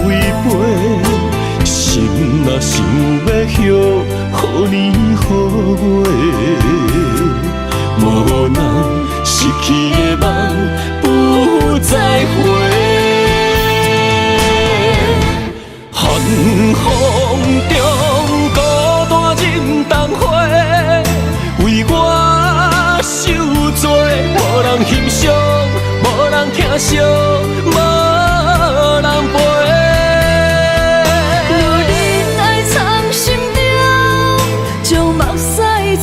位飞，心若想要许，予年予月，无人失去的梦不再回。寒风中孤单忍冬花，为我受罪，无人欣赏，无人疼惜，无人陪。若忍爱藏心中，将目屎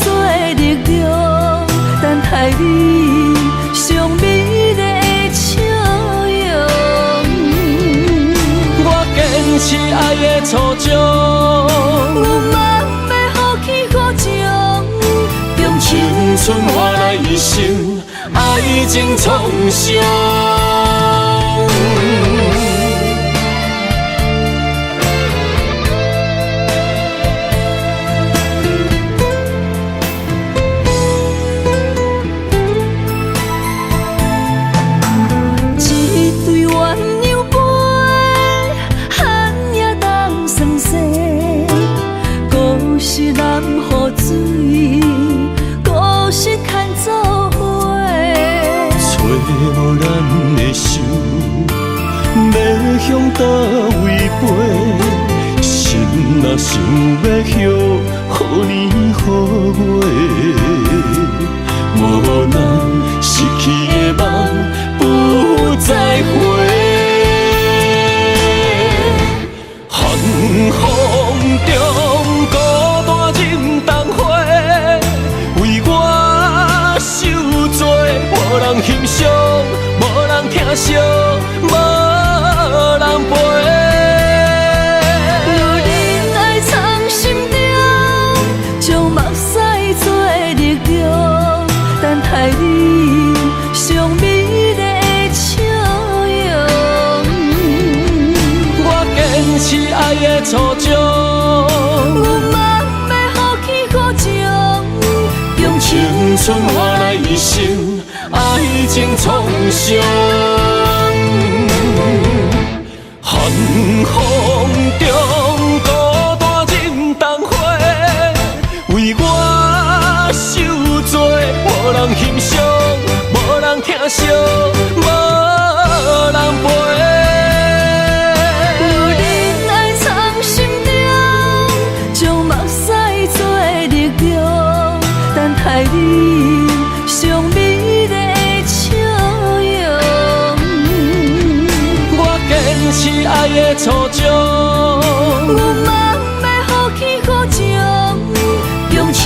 做力量，等待你上美丽的笑容。我坚持爱的初衷，我嘛不要放弃苦衷，用青春换来一生爱情创伤。一对鸳鸯杯，寒夜当霜雪，故事难雨水，故事牵做伙。找无咱的手，要向倒位飞？心若想要许，予年予月，无人失去的梦不再回。寒风中孤单忍冬花，为我受罪，无人欣赏，无人疼惜，无人陪。若忍爱藏心中，将目屎做力量，等待你上美丽的笑容。我坚持爱的初衷，我嘛不要放弃苦衷，用青春换来一生爱情创伤。寒风中孤单忍冬花，为我受罪，无人欣赏，无人疼惜，无人陪。若忍爱藏心中，将目屎做力量，等待你上美丽的笑容。我坚持爱的初衷，我嘛不要放弃苦衷，用青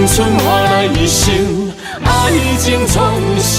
春换来一生爱情创伤。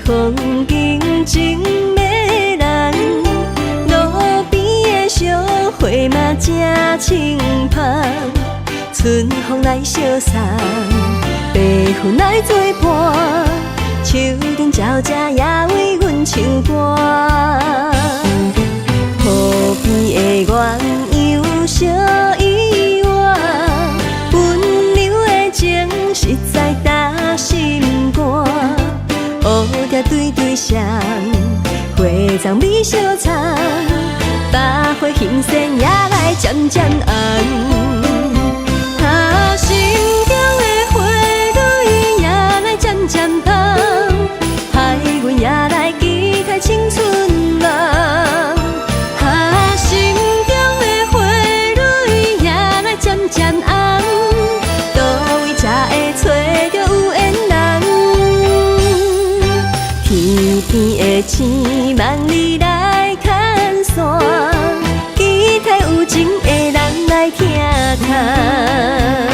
风景真迷人，路边的小花嘛真清芳，春风来相送，白云来作伴，树顶鸟只也为阮唱歌。河边的鸳鸯小依偎，温柔的情实在打心肝。乌蝶对对双，花丛美相藏，百花欣盛也来渐渐红。心中的花蕊也来渐渐红，害阮也来期待青春梦。心中的花蕊也来渐渐红，倒位边的星望你来牵线，期待有情的人来听谈。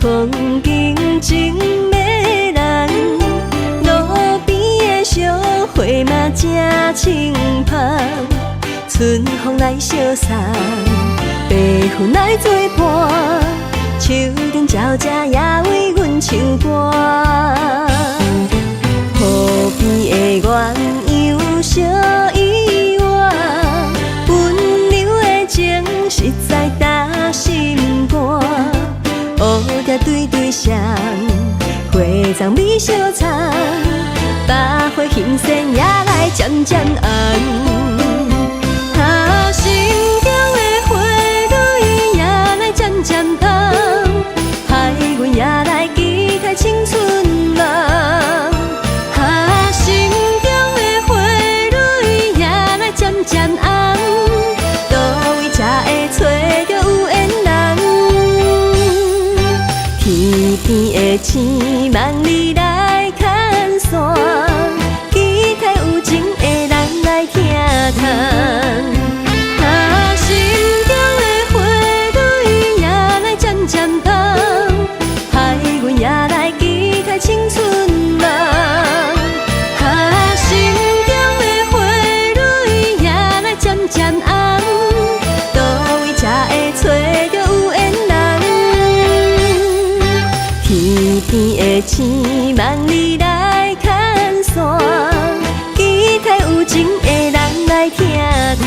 风景真迷人，路边的小花嘛真清芳，春风来相送，白云来作伴，树顶鸟只也为阮唱歌。河边的鸳鸯小依偎，温柔的情实在打心肝。乌蝶对对双，花丛美相藏，百花欣盛也来渐渐红。啊，心中的花蕊也来渐渐红，害阮也来期待青春梦。啊，心中的花蕊也来渐渐红，倒位才会找到有缘人？天边的星望你来牵线，期待有情的人来听谈。啊，心中的花蕊也来渐渐红，害阮也来期待青春梦。啊，心中的花蕊也来渐渐红，倒位才会找到有缘人？天边的星望你来牵线，期待有情的人来听谈。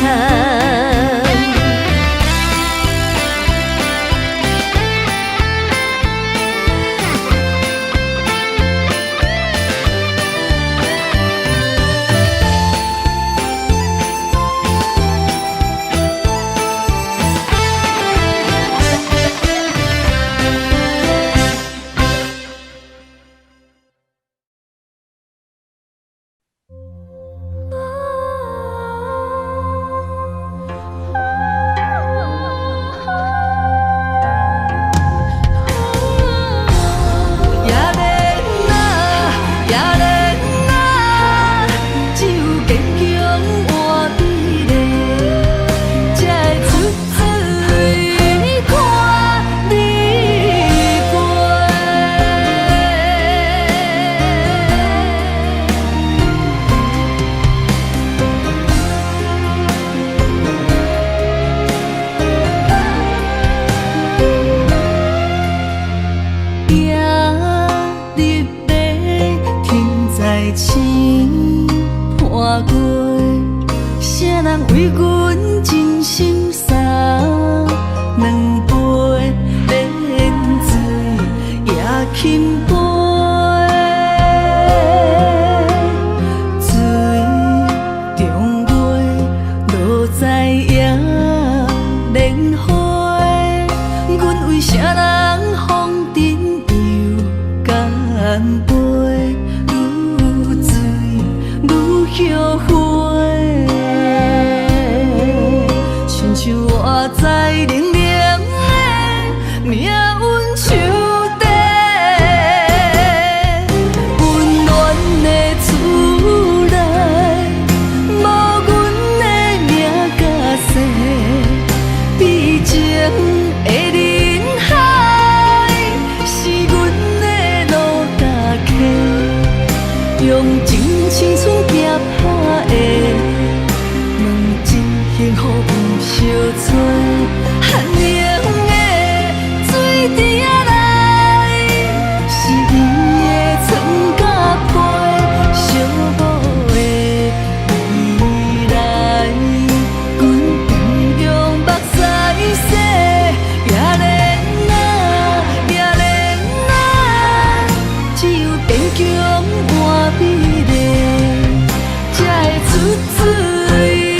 水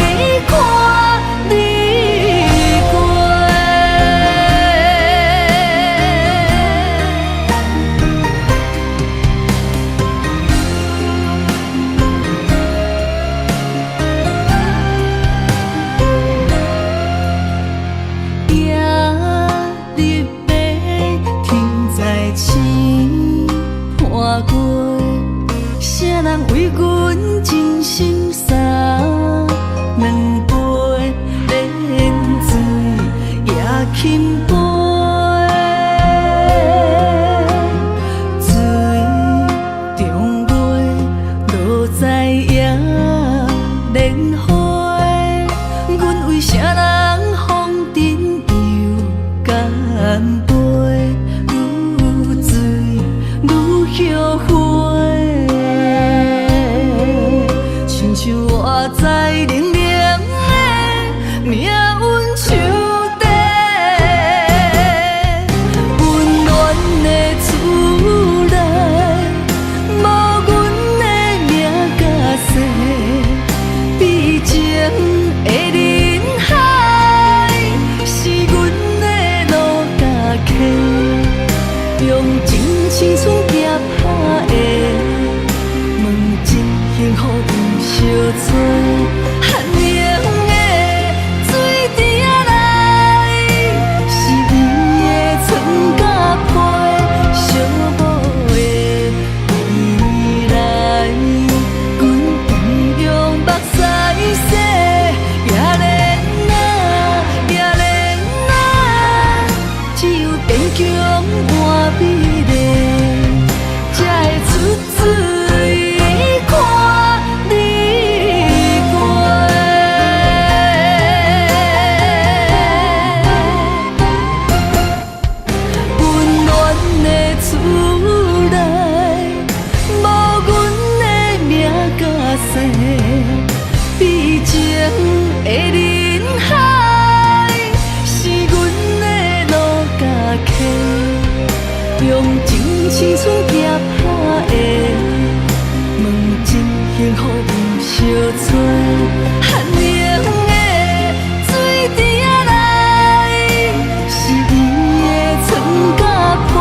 看你过。做寒冷的水滴仔来，是伊的床甲被，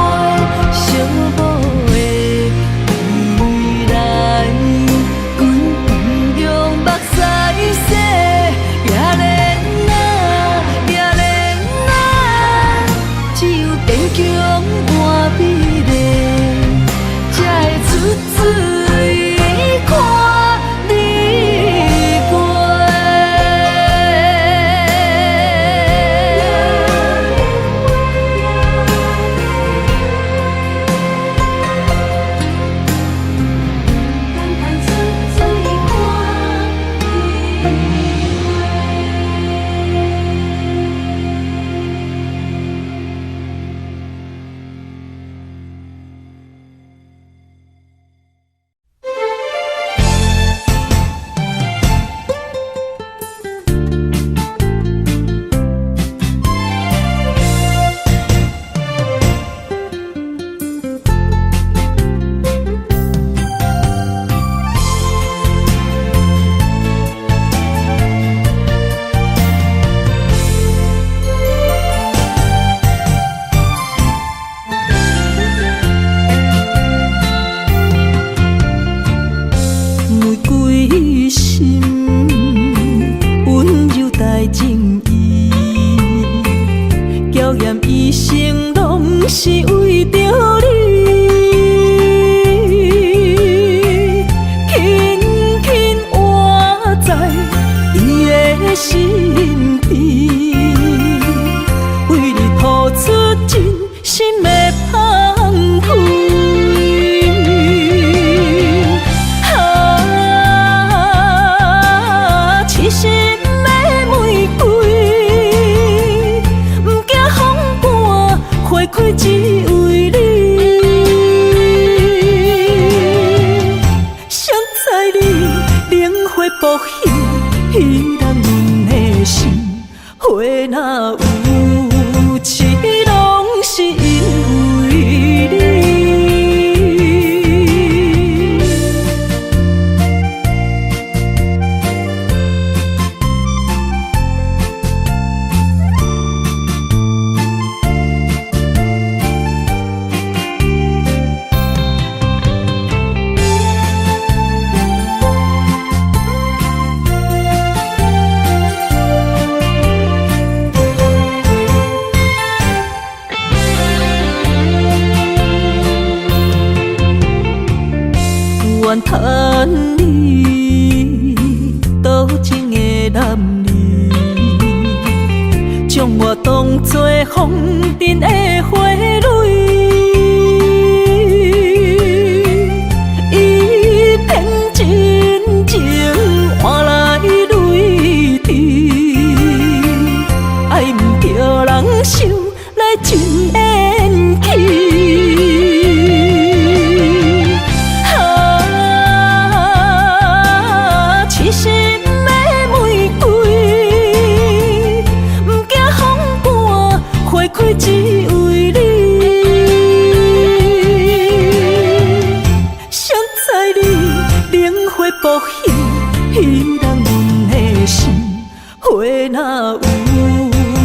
寂寞的未来，阮不用目屎洗，也连啊，也连啊，只有坚强换美丽，才会出水看日晷。玫瑰心，温柔带情意，娇艳一生拢是为着你。轻轻活在伊的身边，为你付出真心的芳菲。开只为你，谁知你冷血薄幸，彼人阮的心，花若有痴，拢是因为你。怨叹你多情的男儿，将我当作风尘的花蕊，一片真情换来泪滴，爱毋着人受来真缘起。开只为你，谁知你冷血薄幸，彼人阮的心，花若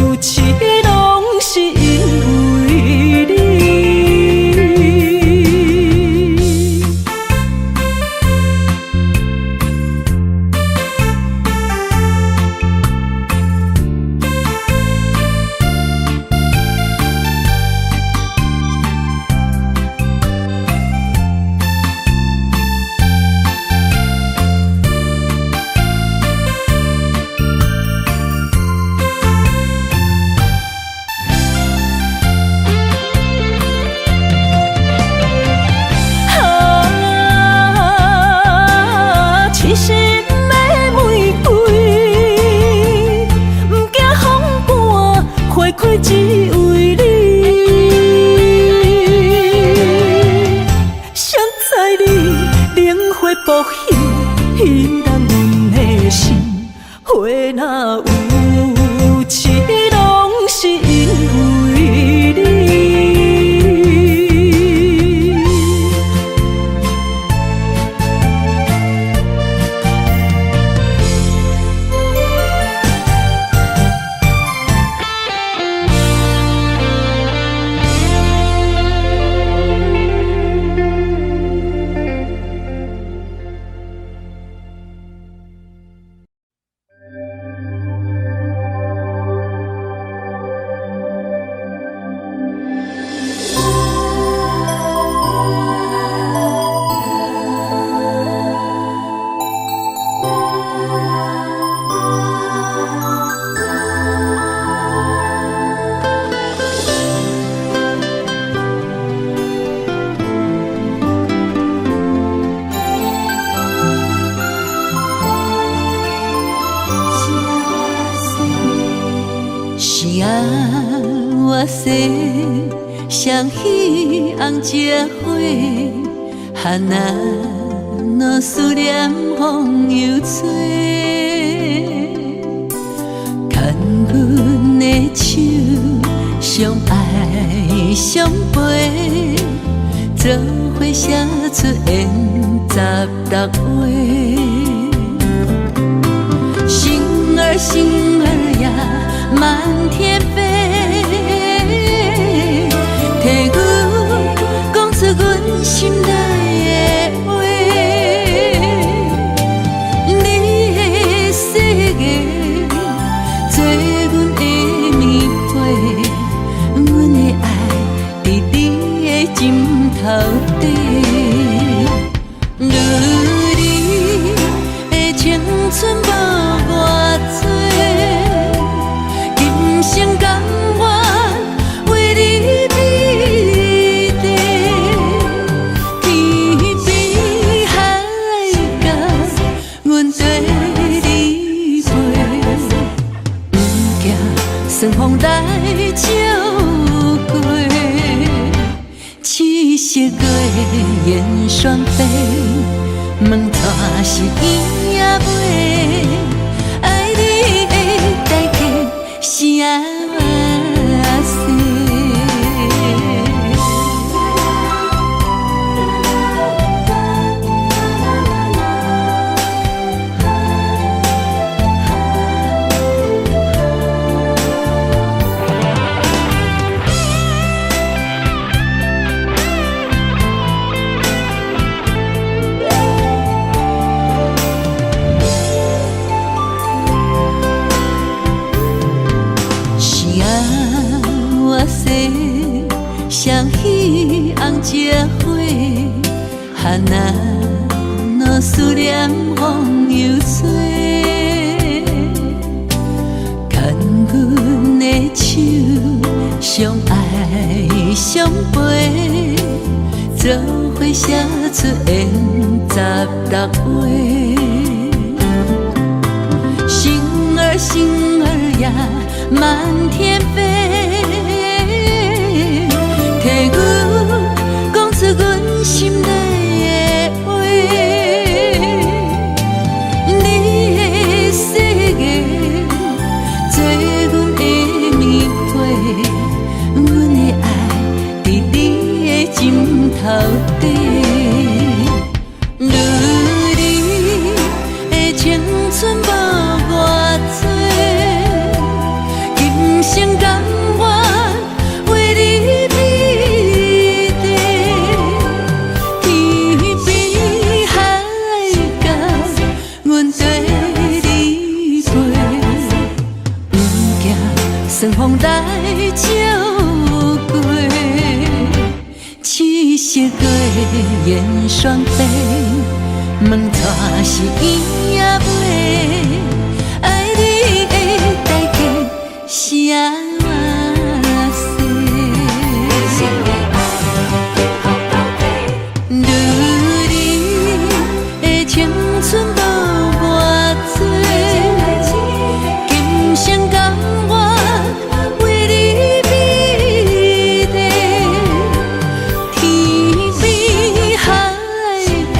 有痴，拢是因为你。我说双喜红这花，哈那若思念风又吹，牵阮的手，相爱相陪，做伙写出缘16画。星儿呀，满天飞，替阮讲出阮心内的话。你的世界，做阮的棉被，阮的爱伫你的枕头底。如你的青春无我多，今生甘愿为你美丽。天边海角，阮跟你飞，不惊顺风来照过。七色月圆双飞，问带是伊也袂。爱你的代价是啥事？双喜红这花，哈那若思念风又吹，牵阮的手，相爱相陪，做伙写出缘16画。星儿呀，满天飞，替阮讲出阮心内的话。你的世界，做阮的棉被，阮的爱伫你的枕头底。如你的青春无我多，今生甘愿为你美丽。天边海角，阮跟你飞，不惊顺风来照过。七色月圆双飞，问带是伊也袂。爱你的代价是啥事？如你的青春无我多，今生甘愿为你美丽。天边海角，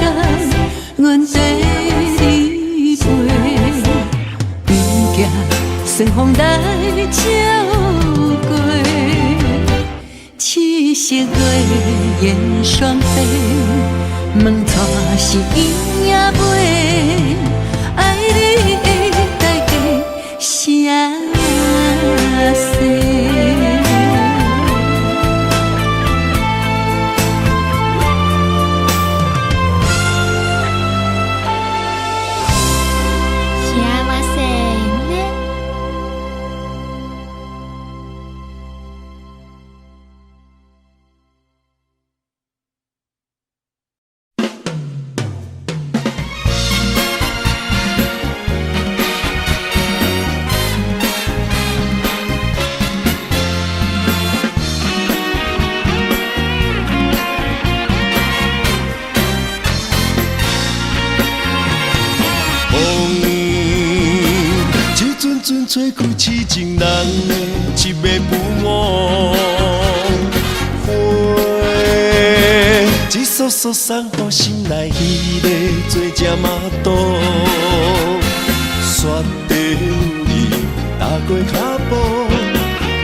阮跟你飞，不惊顺风来照过。七色月圆双飞，问带是伊也袂。爱你的代价是啥事？痴情人的一暝不误。花，一束束送予心内迄个做只马肚，雪地里踏过脚步，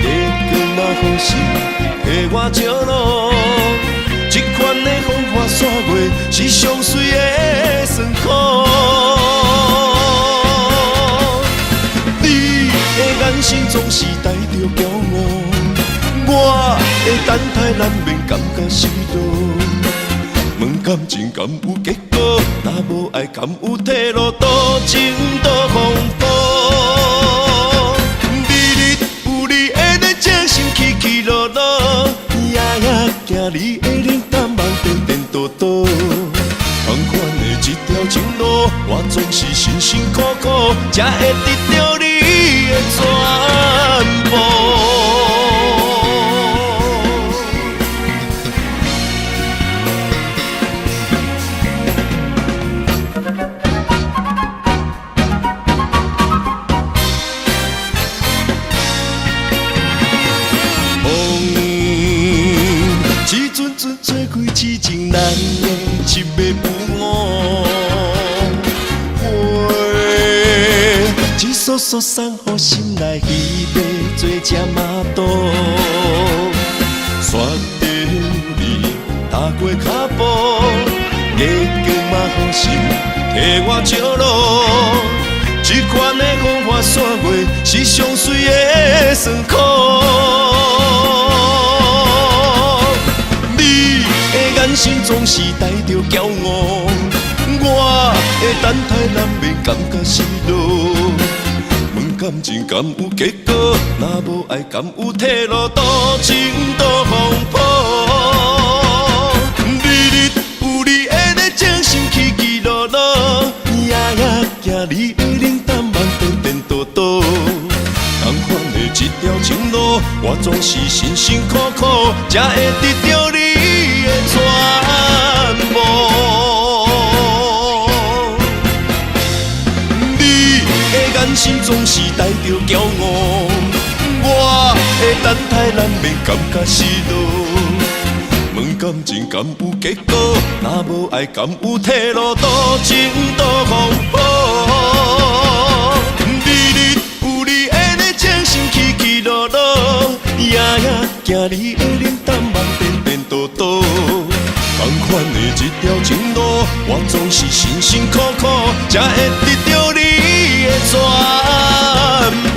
月光嘛好心替我照路。这款的风花雪月是上水的酸苦。你的眼神总是带着骄傲，我的等待难免感觉失落。问感情敢有结果？若无爱敢有退路？多情多风波。日日有你的热情心起起落落，夜夜行你的冷淡梦颠颠倒倒。同款的一条情路，我总是辛辛苦苦，才会得到你的全部。做开痴情人的一暝不误，花，一束束送予心内迄个做只马肚，雪地里踏过脚步，月光嘛好心替我照路。这款的风花雪月是上水的酸苦。眼神总是带着骄傲，我的等待难免感觉失落。问感情敢有结果？若无爱敢有退路？多情多风波。日日有你的热情心起起落落，夜夜行你的冷淡梦颠颠倒倒。同款的一条情路，我总是辛辛苦苦，才会得到你的全部。你的眼神总是带着骄傲，我的等待难免感觉失落。问感情敢有结果？若无爱敢有退路？多情多风波。心起起落落，夜夜行你的冷淡梦颠颠倒倒。同款的一条情路，我总是辛辛苦苦，才会得到你的全部。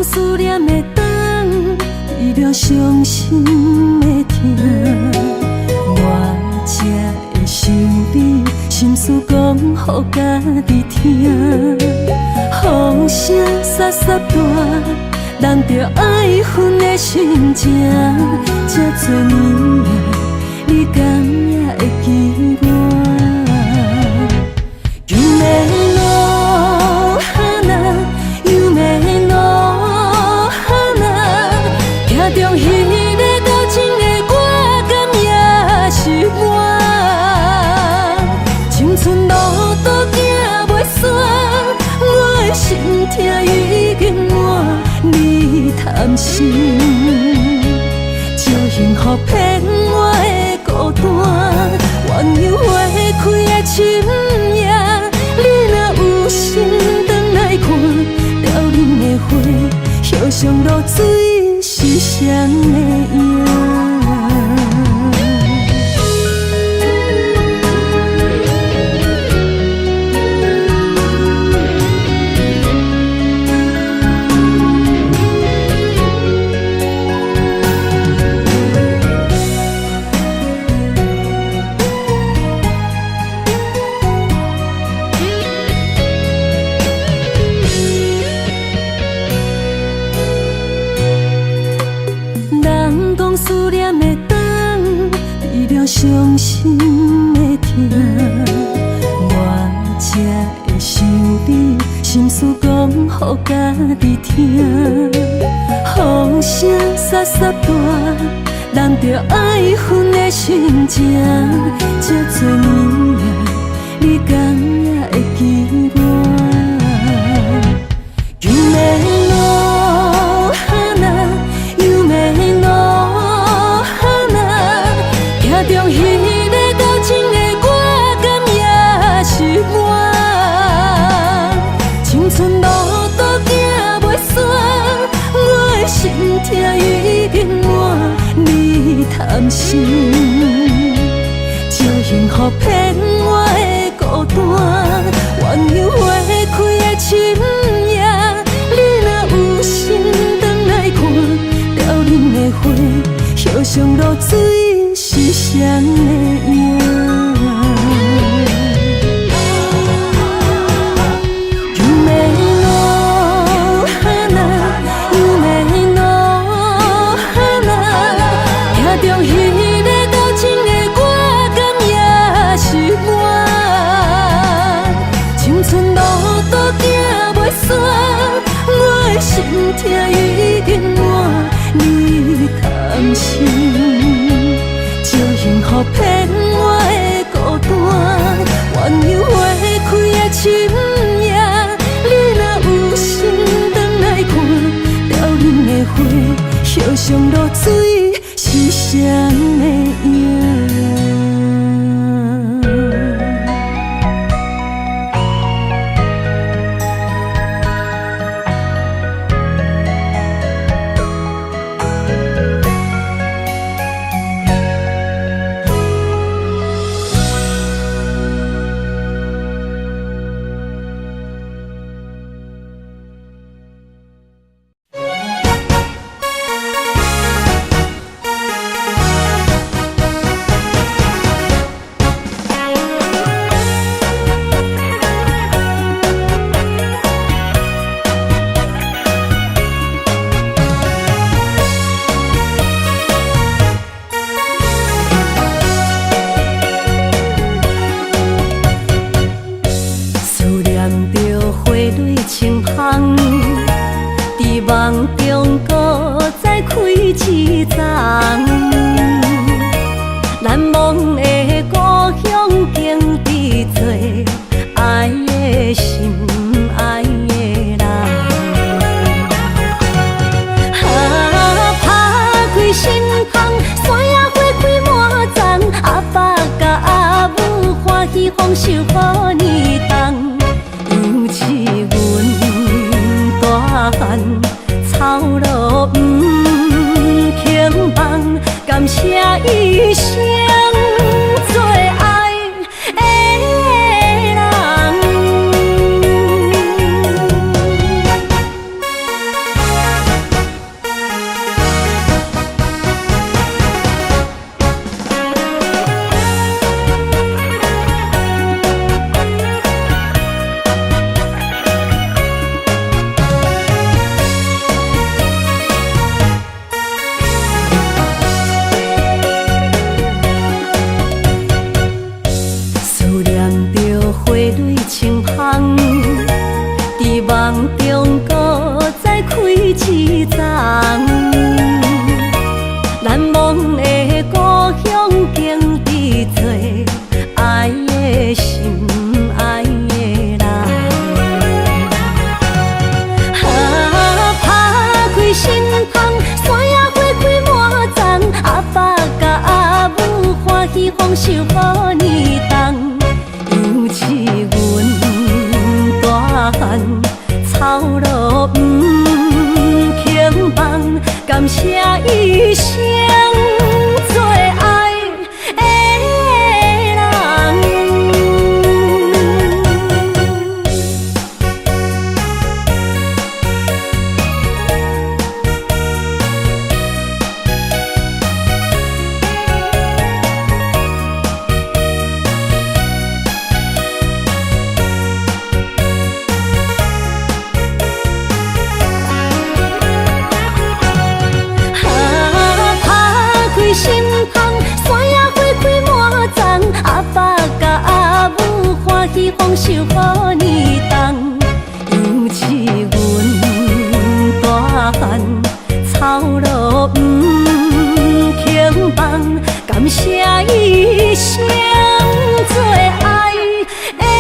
思念的灯，为了伤心的痛，我才会想你，心事讲予家己听。风声沙沙大，人着爱恨的心情。这多年来，你敢也会记我？今的路哈那，又的路。中迄个多情的我，敢也是我。青春路途行袂煞，我的心痛已经满，你贪心，借幸福骗我的孤单。原有花开的深夜，你若有心转来看，凋零的花，叶上露水。是谁的影？着伤心的痛，我才会想你，心事讲予家己听。风声沙沙大，人着爱分的心情。这多年来，你敢也会记我？有的路哈那，有的路哈那，听中彼个多情的歌，敢也是我。青春路途行袂煞，我的心痛已经满，你贪心，借幸福骗我的孤单，鸳鸯花开的深夜，你若有心转来看，凋零的花，叶上露水是谁的影？痛已经满，你贪心，借幸福骗我的孤单，鸳鸯花开的深夜，你若有心转来看，凋零的花，叶上露水是谁的影？己放手予你动，尤是阮大汉草路不轻放，感谢一生做爱的人。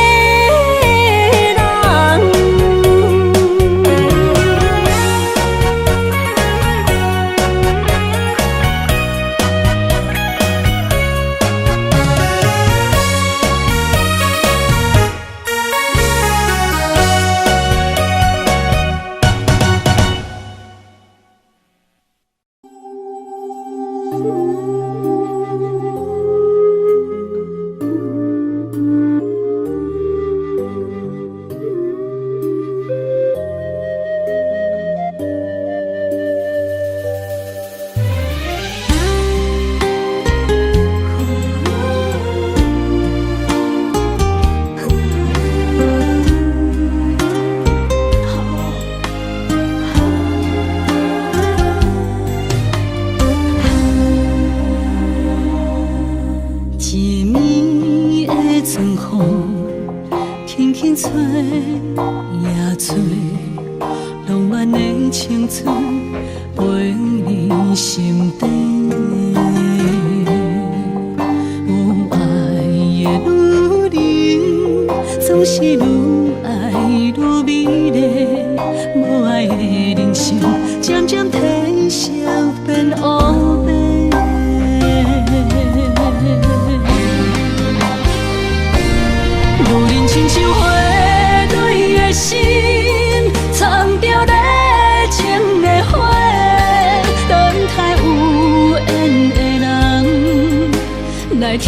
来疼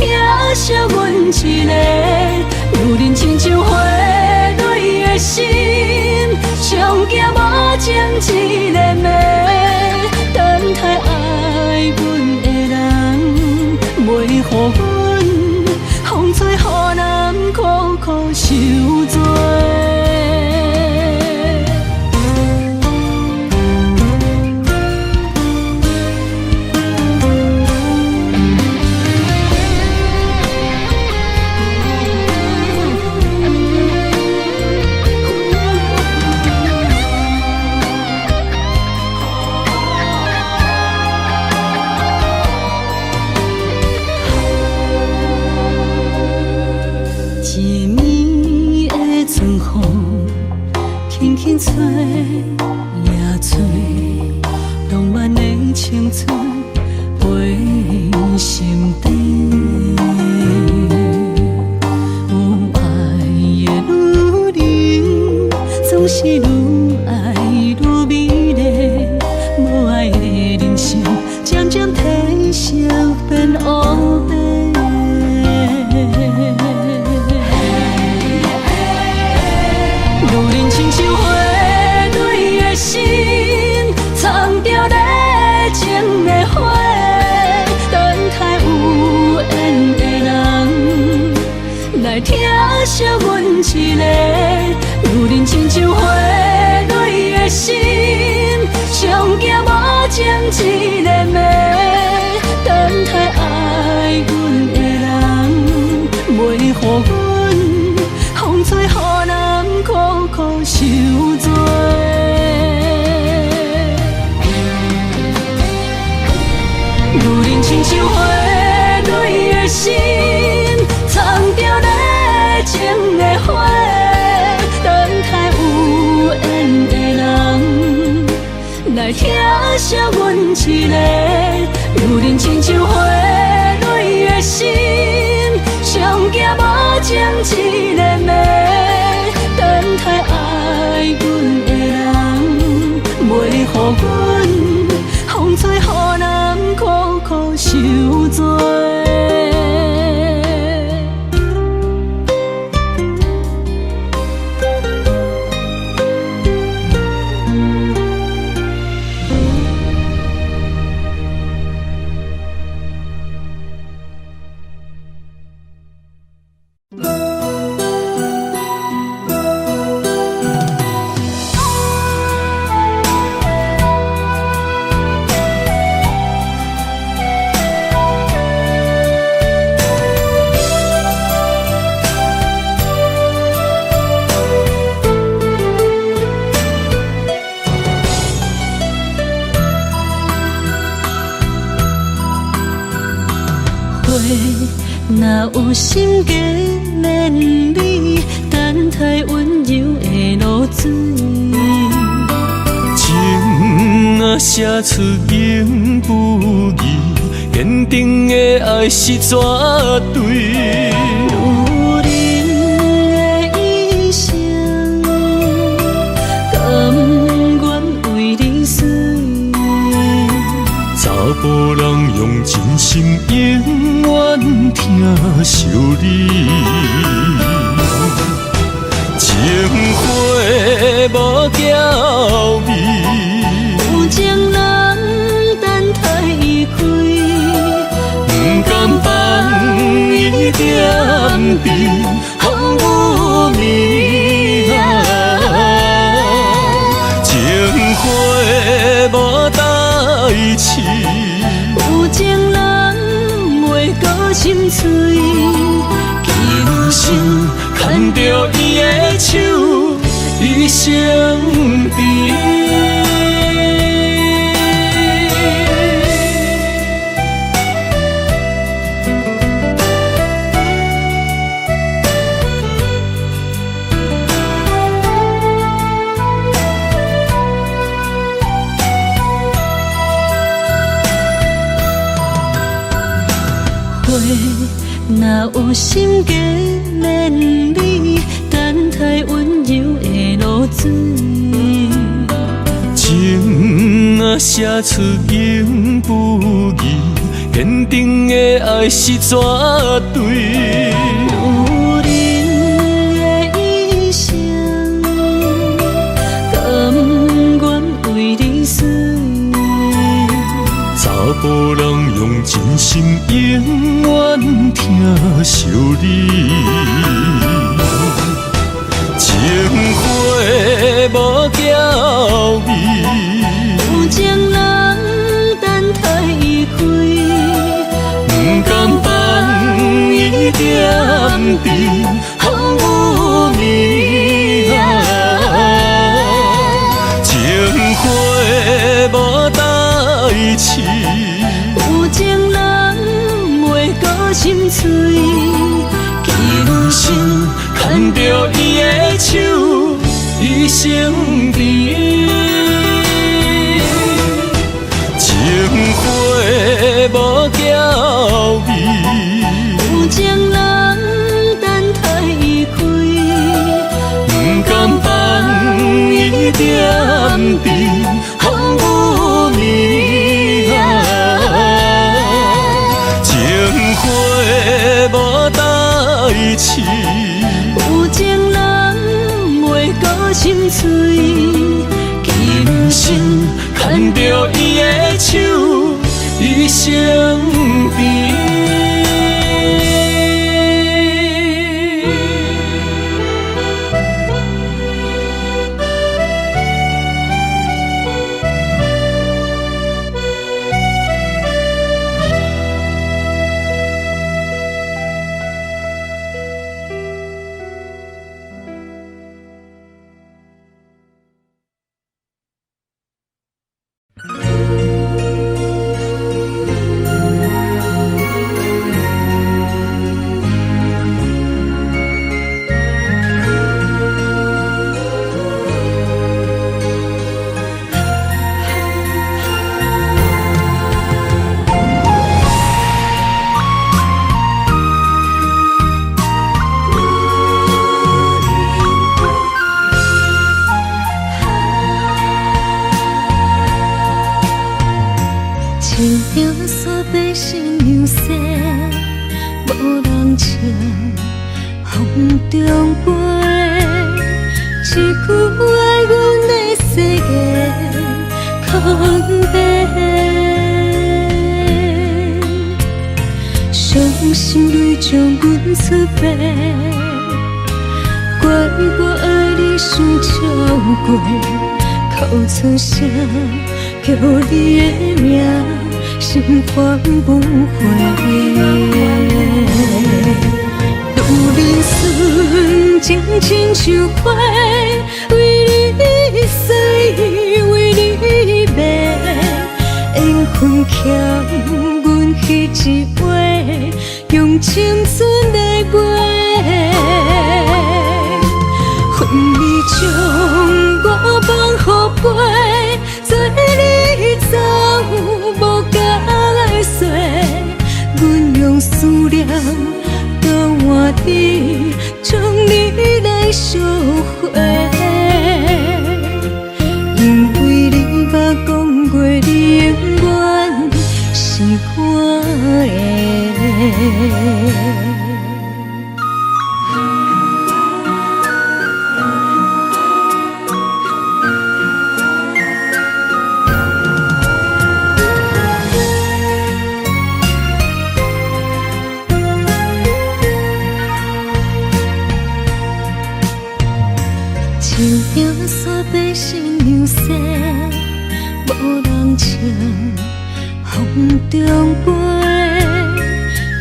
惜阮一个，有人亲像花蕊的心，上惊无情一个暝，等待爱阮的人，袂予阮风吹雨淋，苦苦受罪。轻吹夜吹，浪漫的青春飞心底。有爱的女人，总是愈爱愈美丽。无爱的人生，渐渐褪色变乌白。有人亲像花蕊的心，藏着热情的火，等待有缘的人来疼惜阮一个。有人亲像花蕊的心，上惊无情一个暝，等待爱阮的人，袂予阮风吹雨淋，苦苦受罪。有人亲像花蕊的心，藏着热情的火，等待有缘的人来疼惜阮一个。有人亲像花蕊的心，上惊无情一个暝，等待爱阮的人，袂予阮风吹雨淋，苦苦受罪。若有心计免你，等待温柔的露水。情啊写出言不疑，坚定的爱是绝对。有人的一生，甘愿为你死。查甫人用真心永远疼惜你，情花无娇味，有情人等待伊开，不甘放伊点滴，风雨暝情花无代志。有情人袂搁心碎，今生牵着伊的手，一生甜。若有心计免你，等待温柔的露水。情啊写出永不移，坚定的爱是绝对。有人的一生，甘愿为你死。查甫人用真心永远疼惜你，情花无娇味，有情人等待伊开，不甘放伊点滴，风雨暝情花无代志。有情人袂搁心碎，今生牵着伊的手，一生甜。情花无娇味，有情人等待伊开，不甘放伊点滴，风雨暝情花无代志。有情人袂搁心碎，今生牵着伊的手，一生甜。情着所在心样细，无人情，风中飞。一句爱阮的世界空白，伤心泪将阮出卖，怪我爱你伤超过，哭出声叫你的名。心还不回，路人顺情亲像花，为你死，为你卖，缘分欠阮迄一回，用青春来买。恨你将我放予飞，做你走无甲来说，阮用思念交换你，将你来烧火。因为你捌讲过，你永远是我的。情影煞白新娘西，无人唱风中飞。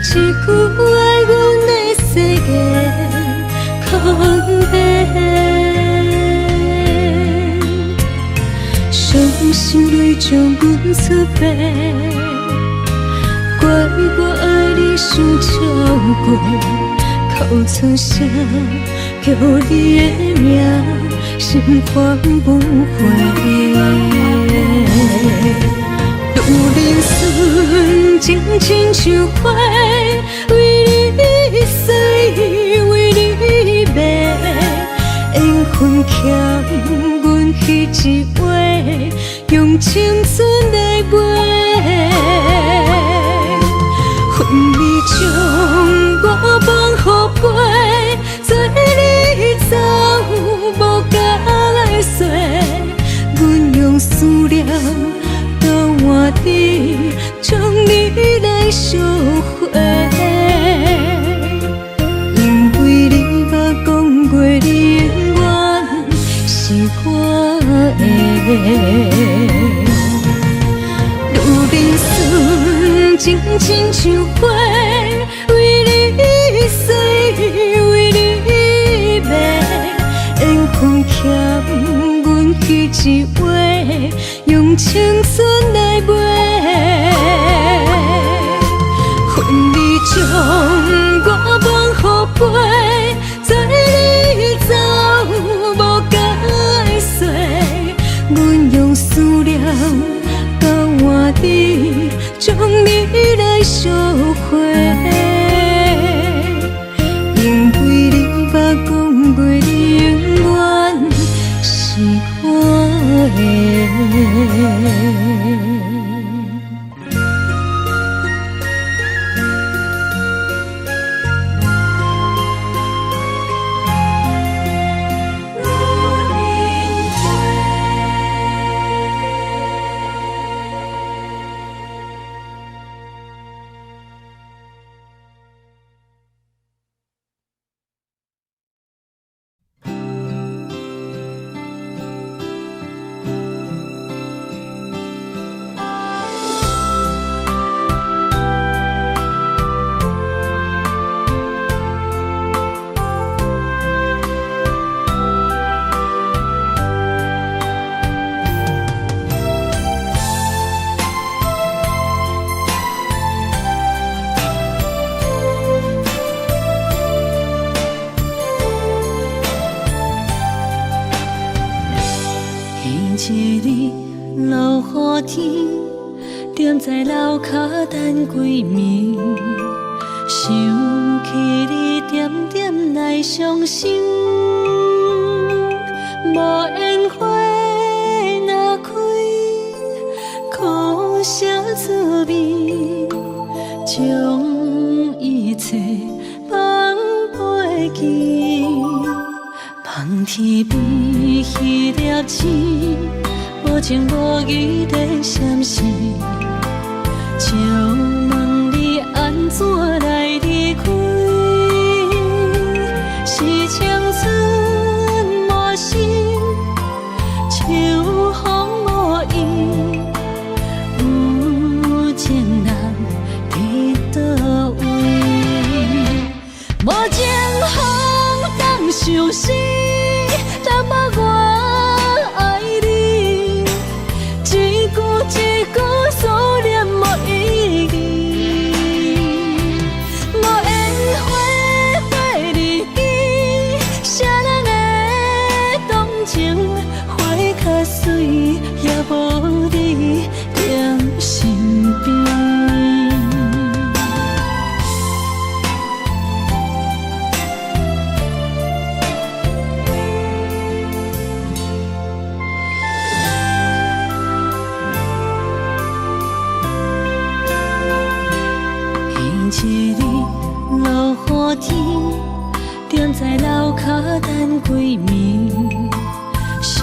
一句爱阮的世界空白，伤心泪将阮出卖，怪我爱你伤超过，哭出声。叫你的名，心烦不回。愈人生情亲像花，为你死，为你卖，缘分欠阮彼一回，用青春来买。恨你将我放予飞。走无甲来说，阮用思念交换你，将你来烧火。因为你捌讲过，你永远是我的。愈人生情亲像花，为你死，为你缘分欠阮彼一回，用青春来买。恨你将我放予飞，做你走无甲来说，阮用思念交换你，将你来烧火。因为你捌讲过，你永远是我的。一日落雨天，踮在楼骹等归暝，想起你点点来伤心。无烟花若开，苦涩滋味，将一切放袂记。望天边迄粒星，无情无义在闪烁，就问你安怎来离开？是青春满心，秋风无意，有情人伫倒位？无情风当相思。淡薄我爱你，一句一句思念无意义。脚等几暝，想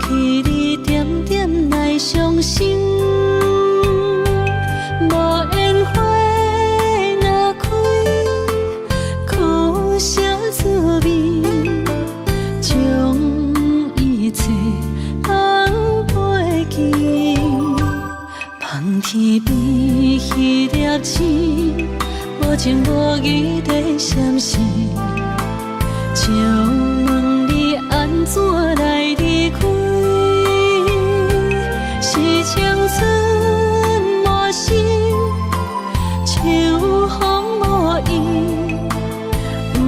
起你点点来伤心。无烟花若开，苦涩滋味，将一切拢背记。望天边迄粒星，无情无义地闪烁。借问你安怎来离开？是青春无心，秋风无意，有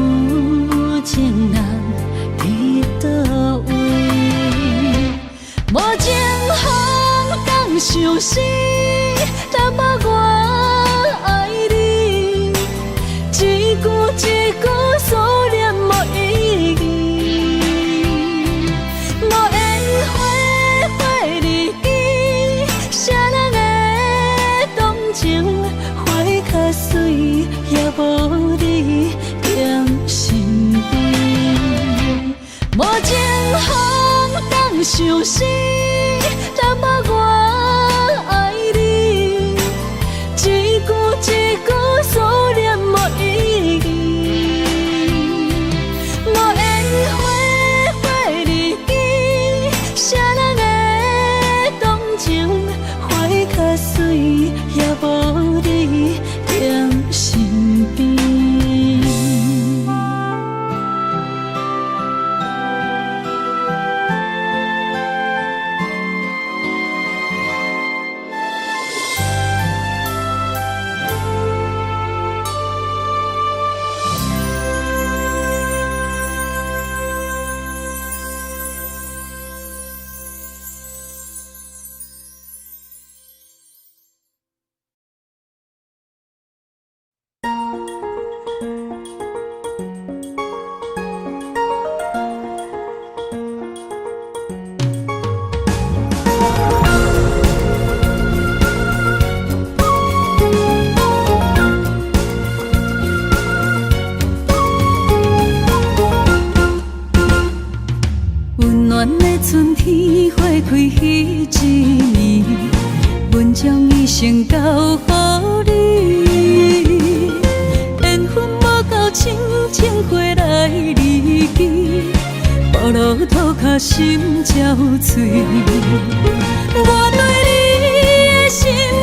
情人伫倒位？无情风敢相思，淡薄我爱你，一句一句思念无意义。无烟花花日记，谁人会动情？花较水，也无你踮身边。无情风敢相思，淡薄我爱你，一句一句思念无意义。无烟花花日记，谁人会动情？花较水，也无你踮身边。温暖的春天花开迄一年，阮将一生交予你。缘分无够深，情花来离去，步路土脚心焦碎。我对你的心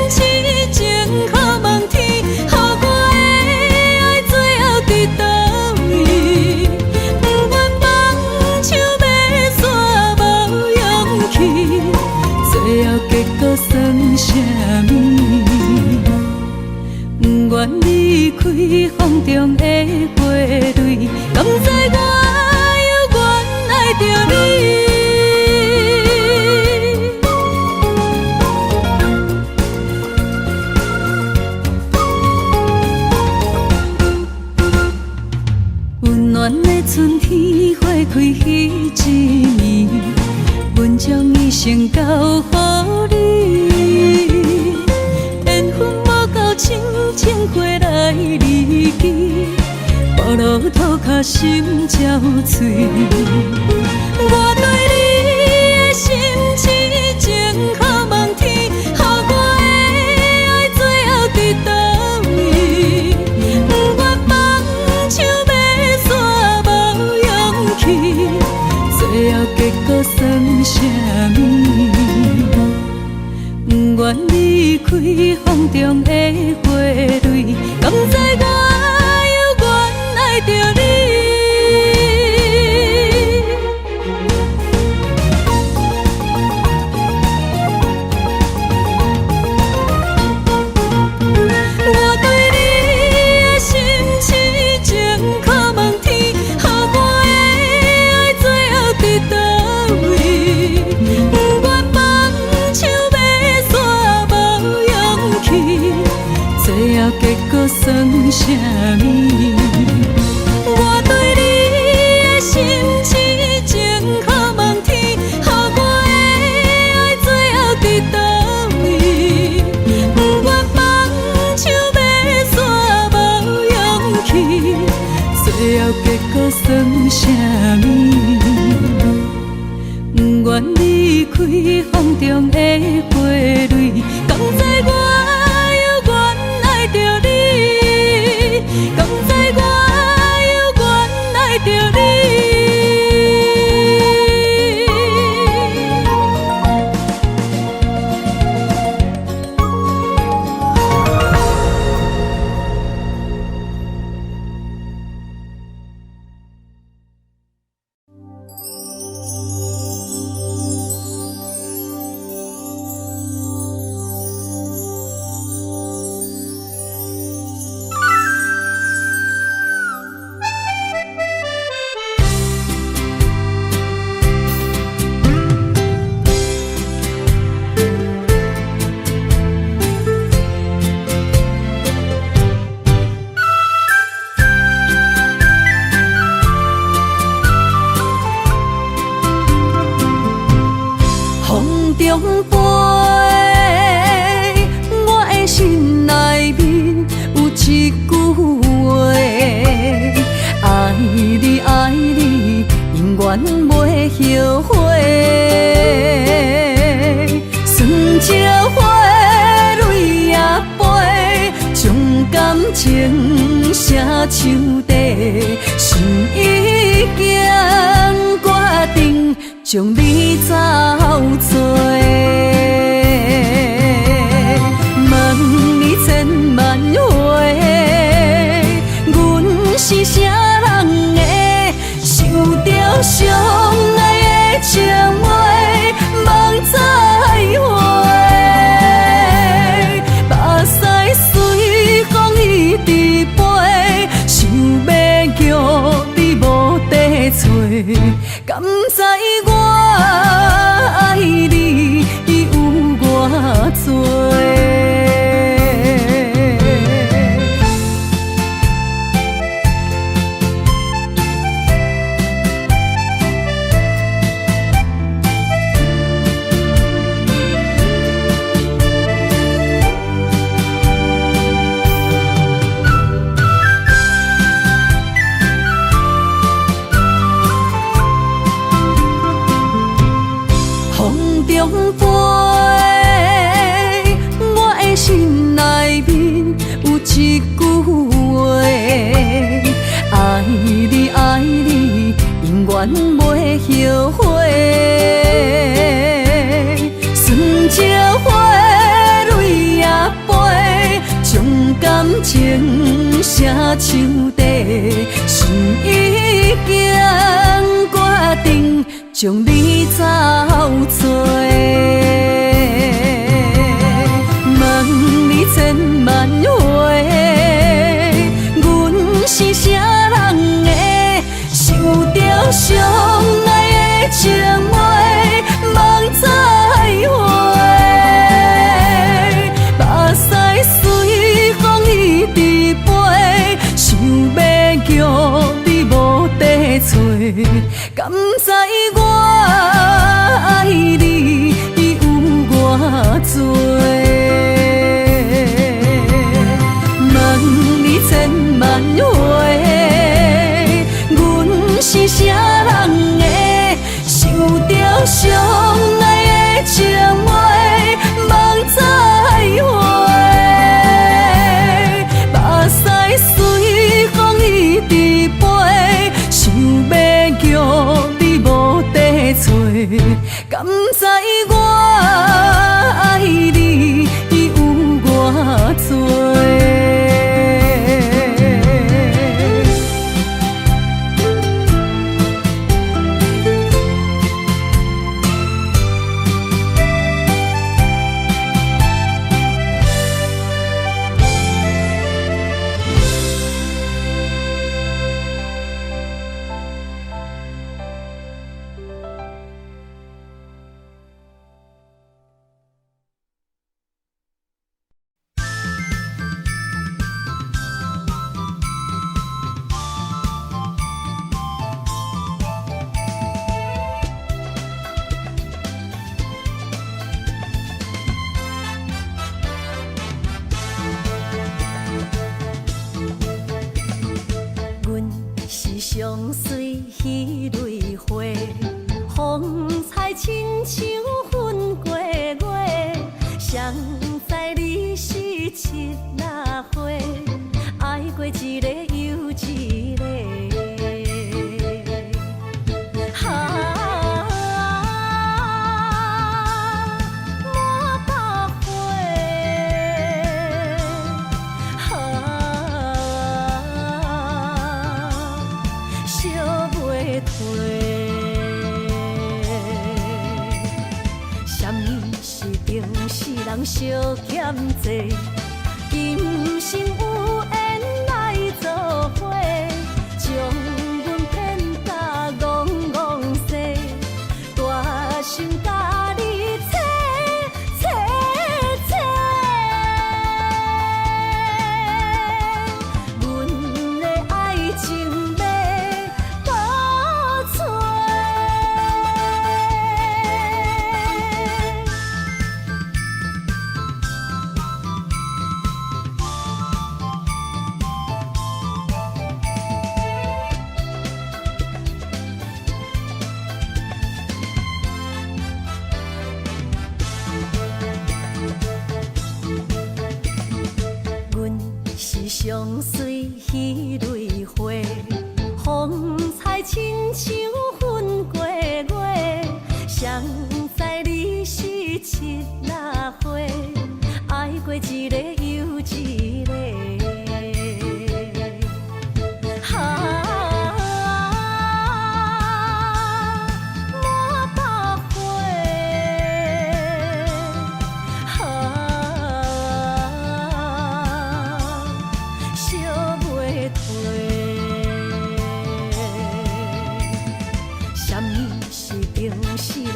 痴情，可望天，予我的爱最后伫倒位？不愿放手要煞无勇气，最后结果算啥物？不愿离开风中的花蕊，甘知我犹原爱着你。温暖的春天花开迄一年，阮将一生交予你。缘分无够深，情花来离去，步路土脚心焦碎。我对你的心痴情，可望天，予我的爱最后伫倒位？不愿放手要煞无勇气，最后结果算啥物？不愿离开风中的花蕊，甘知我犹原爱着你。我对你的心痴情，可望天，予我的爱最后伫倒位？不愿放手要煞无勇气，最后结果算啥物？我对你的心痴情，可望天，予我的爱最后伫倒位？不愿放手要煞无勇气，最最后结果算啥物？不愿离开风中的花蕊，敢知我犹原爱着你？敢知我犹原爱着你？后悔，酸椒花蕊也飞，将感情写手底，心已经决定将你走做。问你千万回，阮是啥人的，受着伤爱的情话，梦再会。目屎随风一直飞，想要叫你无地找，敢知我爱你有偌多？一句话，爱你爱你，永远袂后悔。酸椒花蕊也飞，将感情写手底，心已经决定将你走做。问你千万回，阮是啥人的，受着伤爱的情话，梦再会。目屎随风一直飞，想要叫你无地找，敢知我爱你有偌多？千万回，阮是啥人的，受着伤爱的情话，梦再会。目屎随风一直飞，想要叫你无地上水迄蕊花，风采亲像云过月，谁知你是七那花，爱过一个又一个。人相欠债，今生有缘来作伙，将阮骗甲戆戆西，大心甲你切切切，阮的爱情要倒找。上水迄蕊花，风采亲像云过月，谁知你是七那花，爱过一个又一个。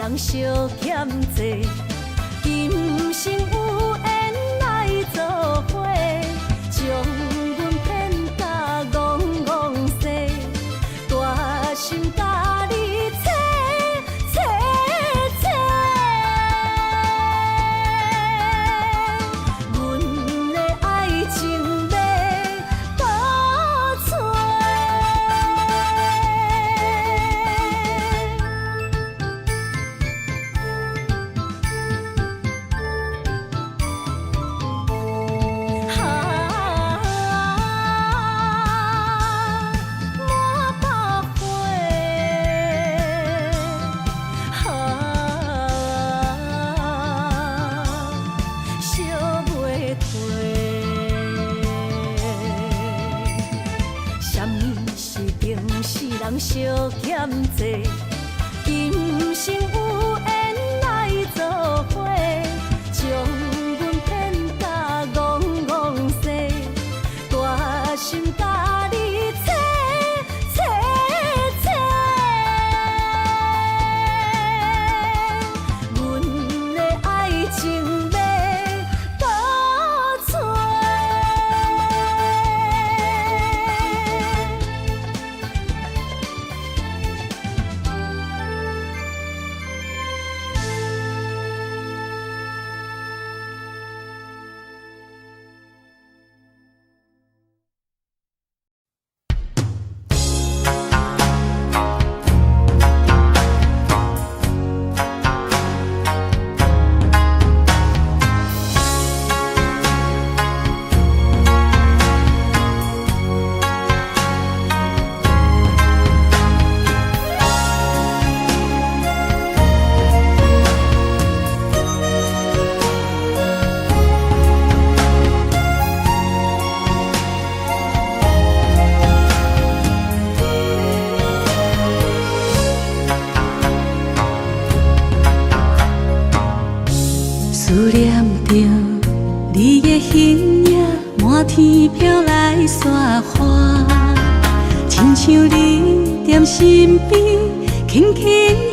人相欠债，今生有缘来作伙，将阮骗甲戆戆西，大心甲你切切切，阮的爱情要倒找。人相欠债，今生有缘来作伙，将阮骗甲戆戆西，大心甲你切切切，阮的爱情要倒找。思念着你的形影，满天飘来雪花，亲像你踮身边，轻轻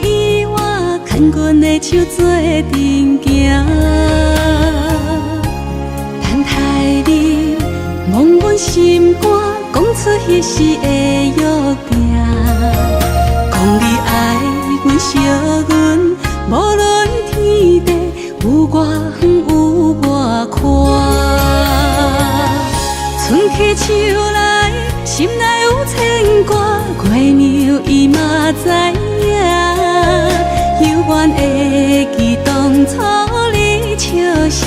依我，牵阮的手做阵行。等待你望阮心肝，讲出彼时的约定，讲你爱阮惜阮，无论天地。有我远有我宽，春去秋来，心内有牵挂，月娘伊嘛知影，犹原会记当初你笑声，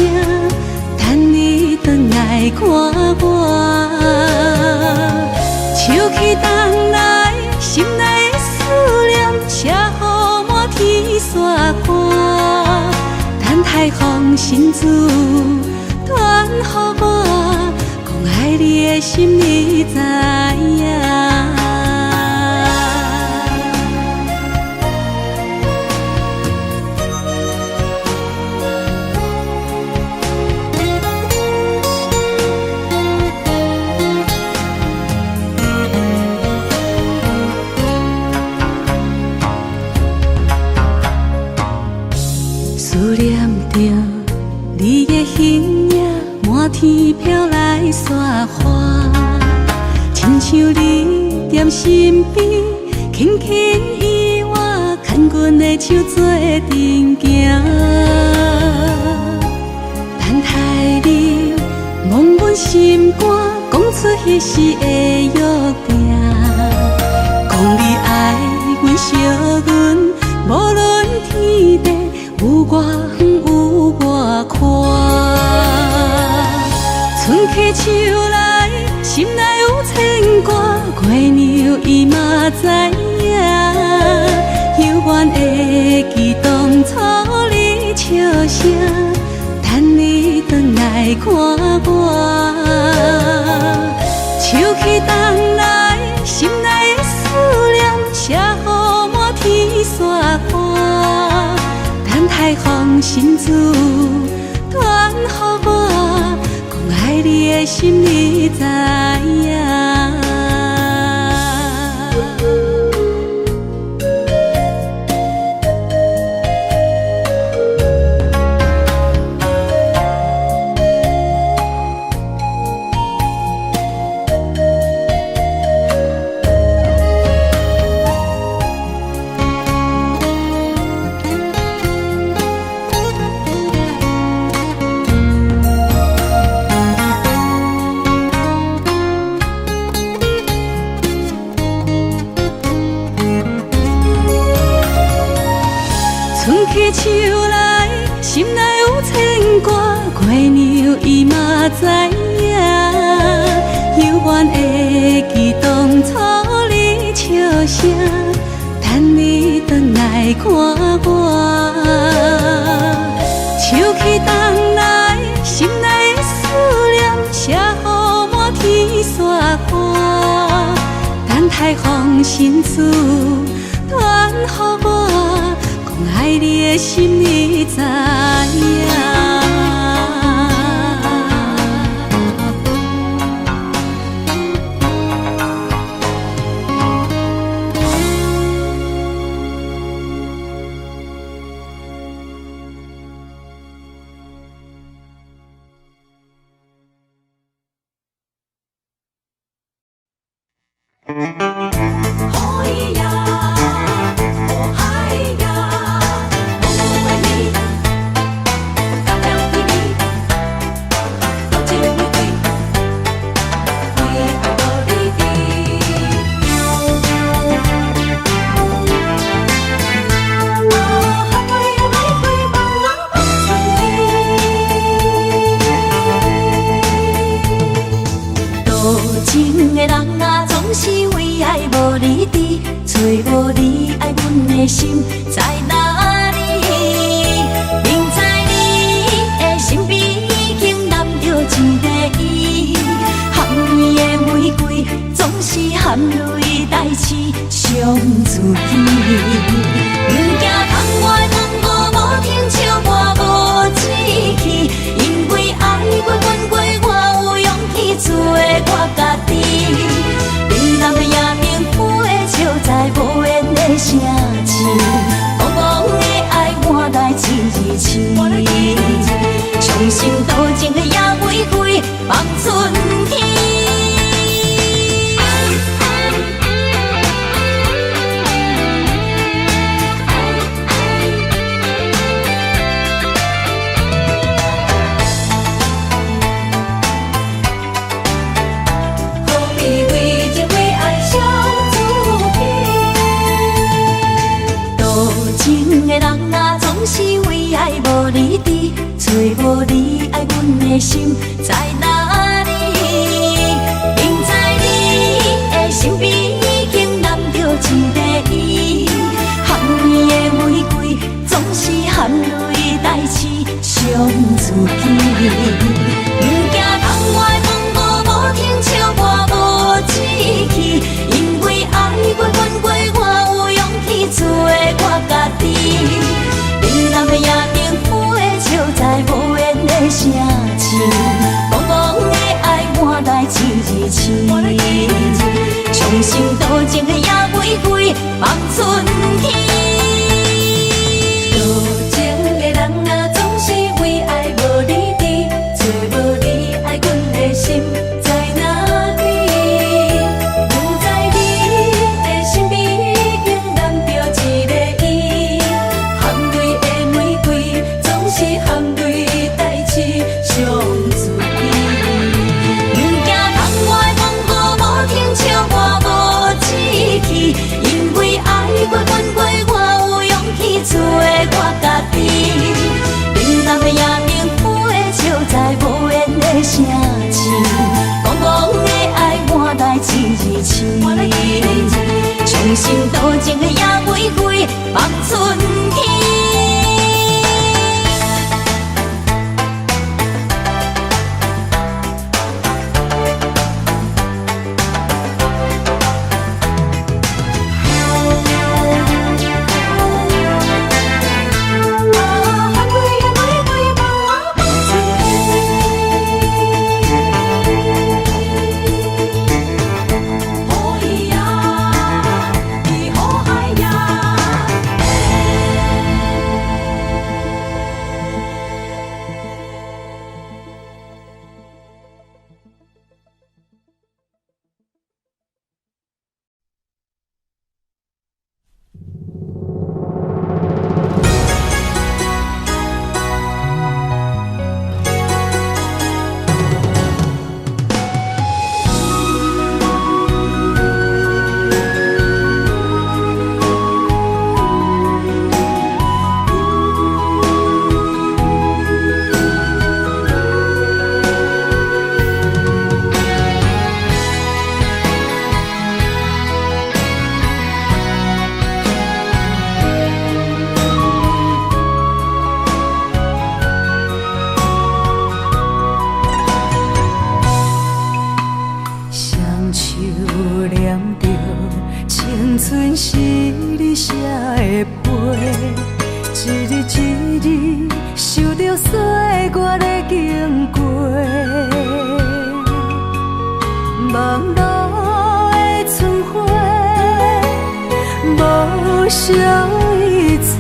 等你转来看我。秋去冬来，心内的思念写予满天山看，等待风信子传予我。爱你的心，你知影。思念着你的形影，满天飘来雪花，亲像你踮身边，轻轻依我，牵阮的手做阵行。等待你望阮心肝，讲出彼时的约定，讲你爱阮惜阮，无论天地有我远有我宽。春去秋来，心内有牵挂，月娘伊嘛知影，犹原会记当初你笑声，等你转来看我。秋去冬来，心内的思念写予满天山看，等待风信子传予我。爱你的心，你知影。春去秋来，心内有牵挂，月娘伊嘛知影，犹原会记当初你笑声，等你转来看我。秋去冬来，心内的思念写予满天山看，等待风信子传予我。爱你的心，你知影。情的人啊，总是为爱无你知，找无你爱阮的心在哪里？明知你的身边已经揽着一个伊，含泪的玫瑰总是含泪代志伤自己。不惊窗外风雨无停笑我无志气，因为爱过阮过，我有勇气做我家己。你南的夜明飞，笑在无言的城市，茫茫的爱换来一字伤心多情的野玫瑰放春天。玫瑰人啊，总是为爱无你伫，找无你爱阮的心在哪里？明知你的身边已经揽着一个伊，含蕊的玫瑰总是含泪代刺伤自己。不惊窗外风雨无停笑我无志气，因为爱过阮过，我有勇气做我家己。冷淡的夜灯浮的笑在无言的声气，茫茫的爱满来一字伤心多情的野玫瑰放春天。多情的人啊，总是为爱无你伫，找无你爱阮的心在哪里？不知你的身边已经揽着一个伊，含泪的玫瑰总是含泪代刺伤自己。不惊窗外风雨无停笑我无志气，因为爱过阮过，我有勇气做我家己。冷淡的夜灯浮的笑在无言的声气，茫茫的爱满来一字刺，伤心多情的野玫瑰放春天。春是你写的悲，一日一日受着岁月的经过，望路的春花，无想一切，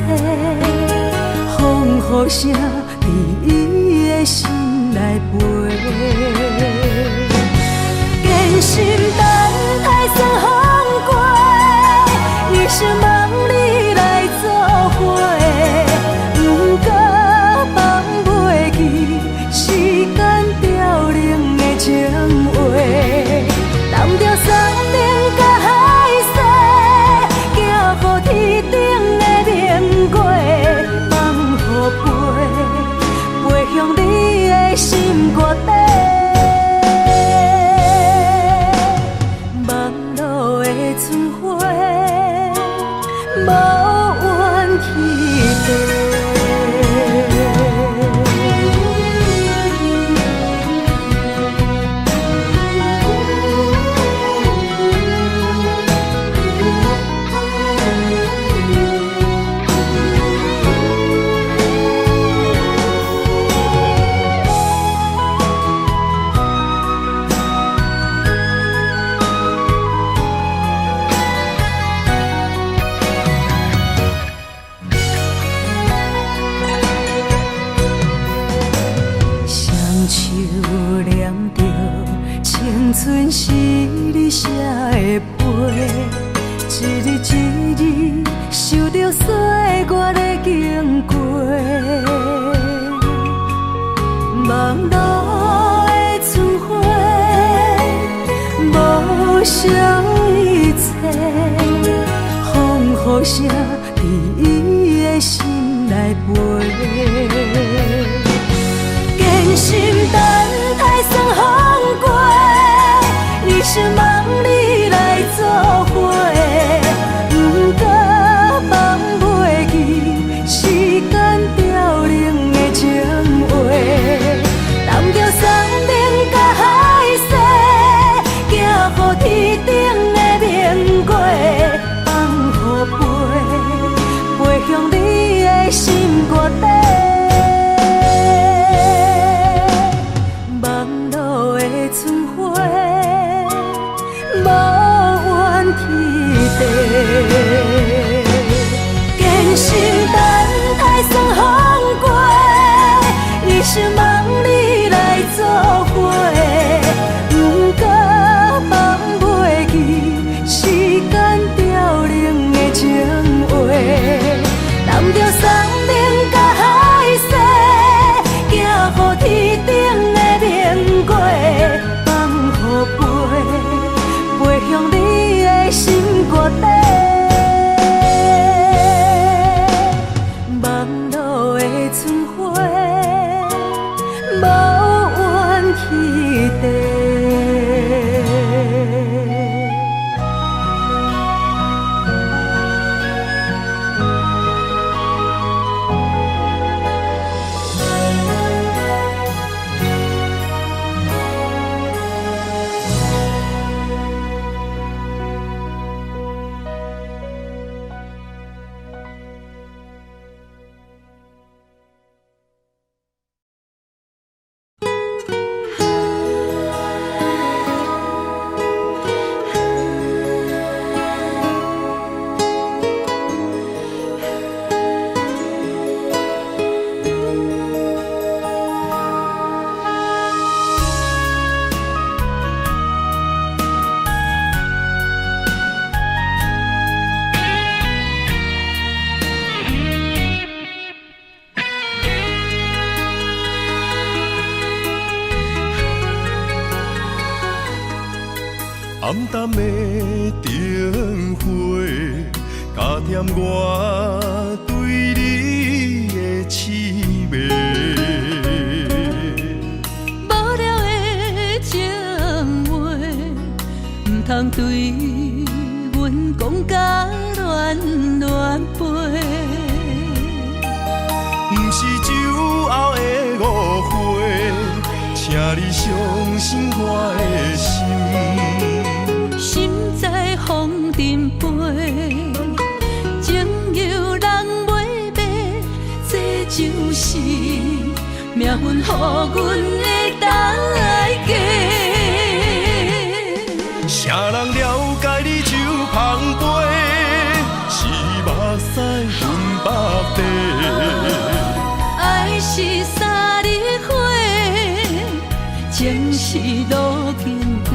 风雨声伫伊的心内飞，坚心等待霜风过。一生望你来作伙，不过放袂记时间凋零的情话，揽着山顶甲海誓，行乎天顶的灵月，放予飞，飞向你的心肝底。望路的春花。无怨气地。春是你写的悲，一日一日受着岁月的经过，望路的春花，无想一切，风雨声伫伊的的心来陪。坚心等待霜风过，一生望你来作伙。不过放袂记时间凋零的情话，揽着山顶甲海誓，行乎天顶的明月，放乎飞向你的心肝底。望路的春花，无怨天地。坚心等待霜风过，一生望你来作伙。不过放袂记时间凋零的情话，揽着山顶甲海誓，行乎天顶的明月，放乎飞向你的心肝底。望路的春花，无怨天地。暗淡的灯火，加添我对你的痴迷。无聊的情话，唔通对阮讲甲乱乱飞。不是酒后的误会，请你相信我的心。心在风尘飞，情由人袂白，这就是命运予阮的代价。啥人了解你就芳杯，是目屎分百地。爱是三日花，情是路经过。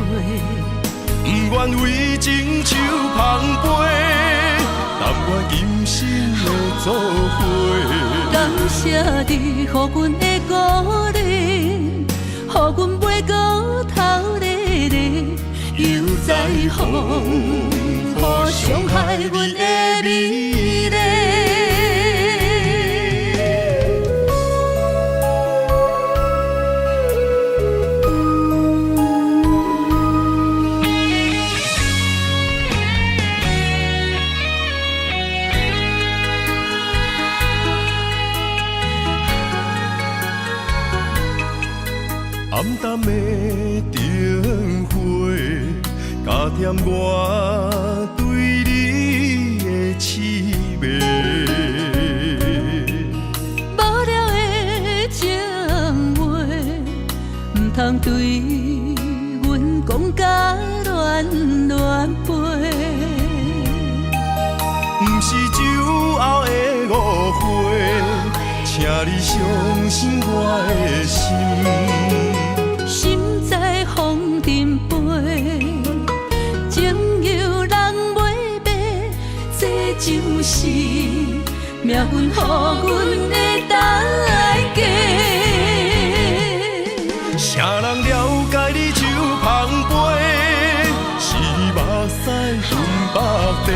不愿为情酒芳杯，但愿今生的做伙。感谢你，予阮的鼓励，予阮袂过头日日，又在风雨伤害阮的美丽。暗淡的灯火，加添我对你的痴迷。无聊的情话，唔通对阮讲甲乱乱飞。不是酒后的误会，请你相信我的心。心在风尘飞，情由人袂白，这就是命运予阮的代价。啥人了解你就芳杯，是目屎分百地。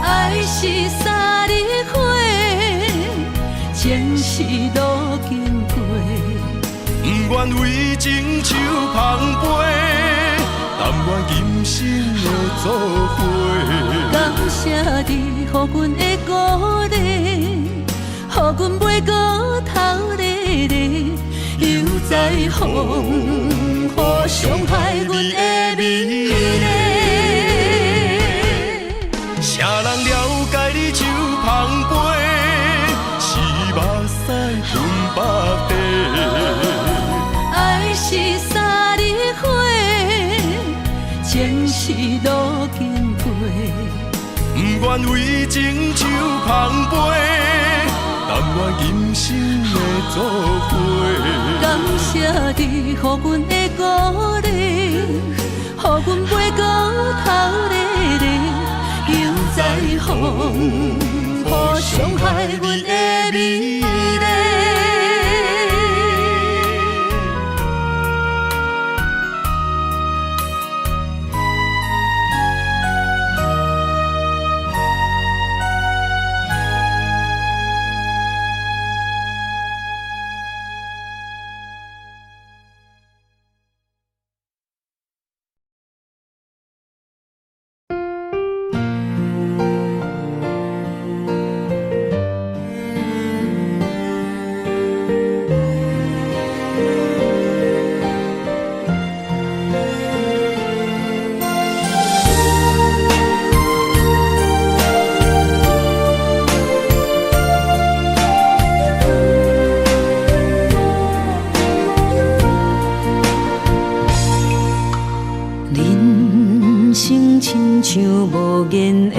爱是三日花，愿为情手捧杯，但愿今生的作伙。感谢你，予阮的鼓励，予阮袂过头日日，又在风雨伤害阮的美丽。谁人了解你手捧杯，是目屎吞腹地。爱是三日花，情是路经过。不愿为情手捧杯，但愿今生的作伙。感谢你，予阮的鼓励，予阮袂过头日日，又在风雨伤害阮的美丽。亲像无言的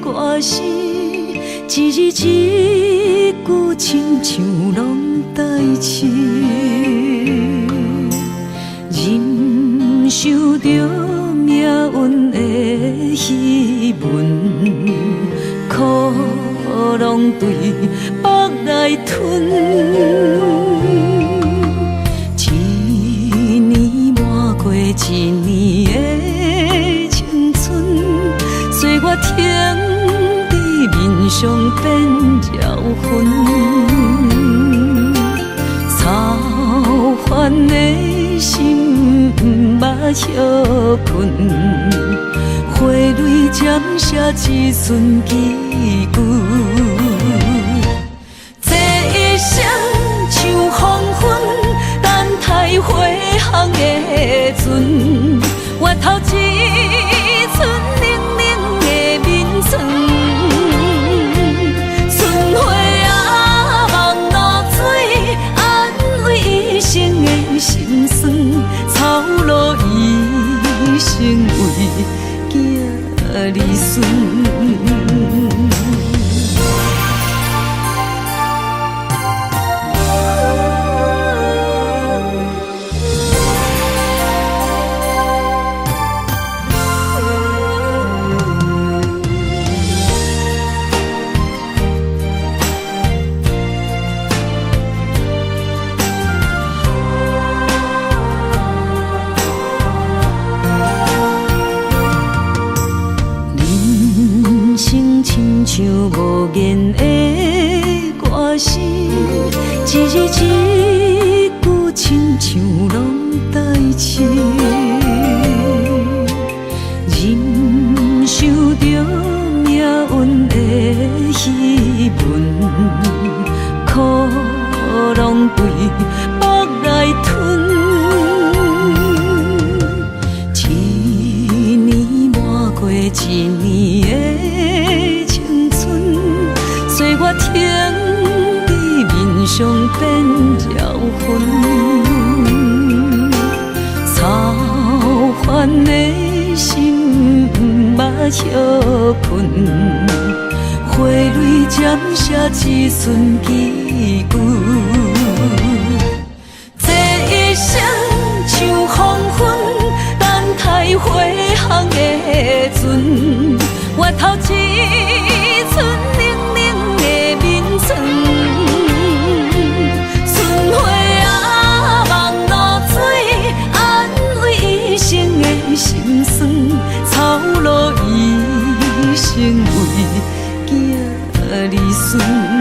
歌词，一字一句亲像拢代志，忍受着命运的戏文，苦拢对腹来吞。一年抹过一年的青春，岁月停伫面上变妖魂，操烦的心不休困，花蕊渐写一寸记句。这一生像黄昏，等待回航的船，越头一寸冷冷的眠床。春花啊，望露水，安慰一生的心酸。草路一生为囝儿孙。亲像无言的歌词，一字一句亲像拢代志，忍受着命运的戏文，苦拢对腹来吞。一年抹过一年的青春，岁月停伫面上变妖魂，操烦的心不休困，花蕊渐写一寸记句。这一生像黄昏，等待回航的船，越头一寸冷冷的眠床。春花啊，望露水，安慰一生的心酸。草路一生为囝儿孙。